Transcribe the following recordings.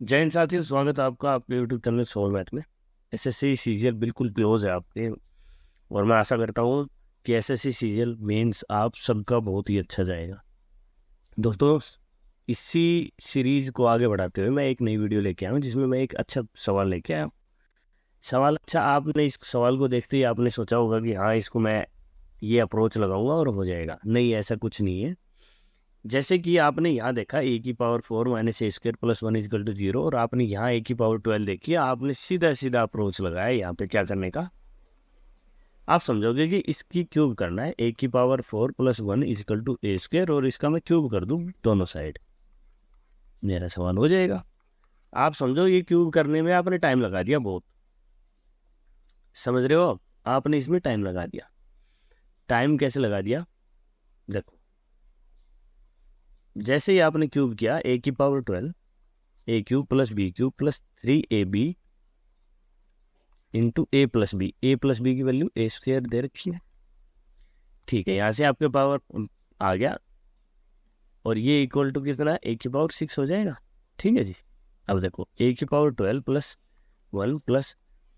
जय हिंद साथियों, स्वागत है आपका आपके यूट्यूब चैनल सोल मैथ में। एसएससी सीजीएल बिल्कुल क्लोज है आपके, और मैं आशा करता हूँ कि एसएससी सीजीएल मेंस आप सबका बहुत ही अच्छा जाएगा। दोस्तों, इसी सीरीज को आगे बढ़ाते हुए मैं एक नई वीडियो लेके आया हूँ जिसमें मैं एक अच्छा सवाल लेके आया हूँ। सवाल अच्छा, आपने इस सवाल को देखते ही आपने सोचा होगा कि हाँ, इसको मैं ये अप्रोच लगाऊंगा और हो जाएगा। नहीं, ऐसा कुछ नहीं है। जैसे कि आपने यहाँ देखा a⁴ minus a² plus 1 is equal to 0, और आपने यहाँ a⁴ देखी, आपने सीधा सीधा अप्रोच लगाया यहाँ पे क्या करने का। आप समझोगे कि इसकी क्यूब करना है, a⁴ plus 1 is equal to a², और इसका मैं क्यूब कर दूं दोनों साइड, मेरा सवाल हो जाएगा। आप समझो ये क्यूब करने में आपने टाइम लगा दिया बहुत, समझ रहे हो? आपने इसमें टाइम लगा दिया। टाइम कैसे लगा दिया? देखो, जैसे ही आपने क्यूब किया a⁴ a³ plus b³ plus 3ab into a plus B की वैल्यू a² दे रखी है। ठीक है, यहाँ से आपके पावर आ गया, और ये इक्वल टू कितना है, a⁴ हो जाएगा। ठीक है जी। अब देखो a⁴ plus 1 plus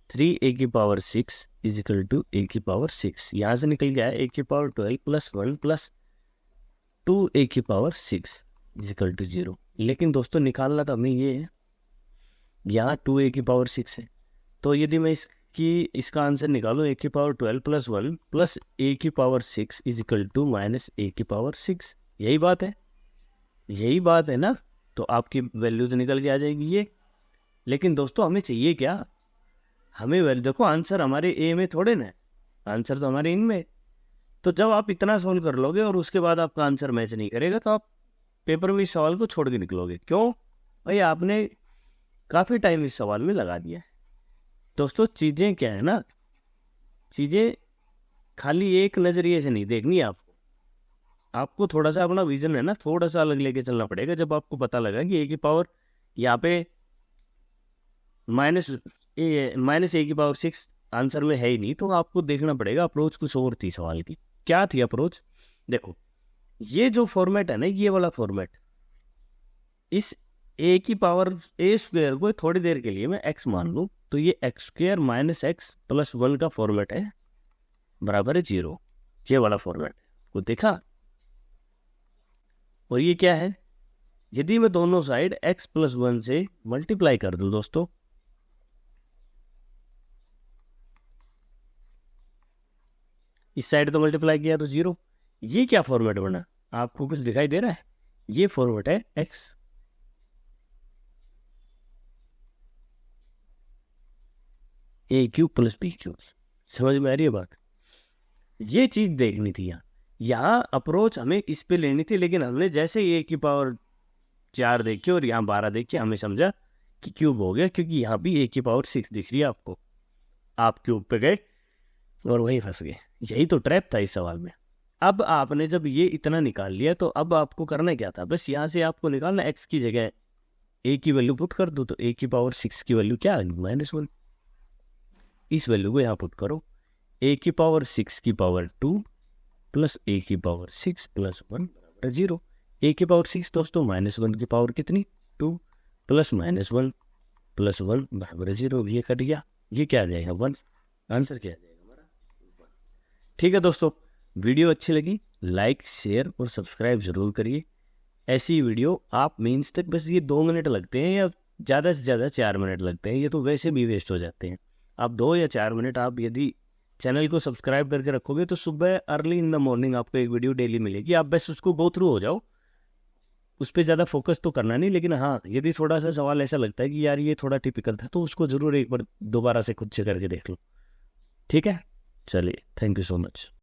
3a⁴ is equal to a⁴, यहाँ से निकल गया a⁴ plus 1 plus 2a⁴ is equal to 0। लेकिन दोस्तों, निकालना तो हमें ये है, यहाँ 2a⁴ है, तो यदि मैं इसका आंसर निकालूं a⁴ plus 1 plus a⁴ equal to minus a⁴, यही बात है ना। तो आपकी वैल्यू तो निकल के आ जाएगी ये। लेकिन दोस्तों, हमें चाहिए क्या? हमें वैल्यू, देखो आंसर हमारे ए में थोड़े ना, आंसर तो हमारे इनमें। तो जब आप इतना सॉल्व कर लोगे और उसके बाद आपका आंसर मैच नहीं करेगा, तो आप पेपर में इस सवाल को छोड़ के निकलोगे। क्यों भाई? आपने काफ़ी टाइम इस सवाल में लगा दिया है। दोस्तों, चीज़ें क्या है ना, चीज़ें खाली एक नज़रिए से नहीं देखनी है आपको थोड़ा सा अपना विजन है ना, थोड़ा सा अलग लेके चलना पड़ेगा। जब आपको पता लगा कि a⁴ यहाँ पे माइनस a⁴ आंसर में है ही नहीं, तो आपको देखना पड़ेगा अप्रोच कुछ और थी सवाल की। क्या थी अप्रोच? देखो, ये जो फॉर्मेट है ना, ये वाला फॉर्मेट, इस a² को थोड़ी देर के लिए मैं x मान लूँ, तो ये x² माइनस x प्लस 1 का फॉर्मेट है, बराबर है 0। ये वाला फॉर्मेट को देखा। और ये क्या है? यदि मैं दोनों साइड x प्लस 1 से मल्टीप्लाई कर दूं दोस्तों, इस साइड तो मल्टीप्लाई किया तो 0। ये क्या फॉर्मेट बना? आपको कुछ दिखाई दे रहा है? ये फॉर्मेट है x a³ प्लस b³। समझ में आ रही है बात? ये चीज देखनी थी। यहाँ अप्रोच हमें इस पे लेनी थी, लेकिन हमने जैसे a⁴ देखी और यहाँ 12 देखी, हमें समझा कि क्यूब हो गया, क्योंकि यहाँ भी a⁴ दिख रही है आपको। आप क्यूब पे गए और वहीं फंस गए। यही तो ट्रैप था इस सवाल में। अब आपने जब ये इतना निकाल लिया, तो अब आपको करना क्या था? बस यहाँ से आपको निकालना, x की जगह a की वैल्यू पुट कर दो, तो a⁴ की वैल्यू क्या है, -1। इस वैल्यू को यहाँ पुट करो, a⁴ की पावर 2 प्लस a⁴ प्लस 1 बराबर 0। a⁴ दोस्तों -1 की पावर कितनी, 2 प्लस -1 प्लस 1 बराबर 0। ये कट गया, ये क्या आ जाएगा, 1। आंसर क्या आ जाएगा हमारा, 1। ठीक है दोस्तों, वीडियो अच्छी लगी लाइक शेयर और सब्सक्राइब जरूर करिए। ऐसी वीडियो आप मेंस तक बस ये 2 मिनट लगते हैं, या ज़्यादा से ज़्यादा 4 मिनट लगते हैं, ये तो वैसे भी वेस्ट हो जाते हैं। आप 2 या 4 मिनट आप यदि चैनल को सब्सक्राइब करके रखोगे, तो सुबह अर्ली इन द मॉर्निंग आपको एक वीडियो डेली मिलेगी। आप बस उसको गो थ्रू हो जाओ, उस पर ज़्यादा फोकस तो करना नहीं। लेकिन हाँ, यदि थोड़ा सा सवाल ऐसा लगता है कि यार ये थोड़ा टिपिकल था, तो उसको ज़रूर एक बार दोबारा से खुद से करके देख लो। ठीक है, चलिए, थैंक यू सो मच।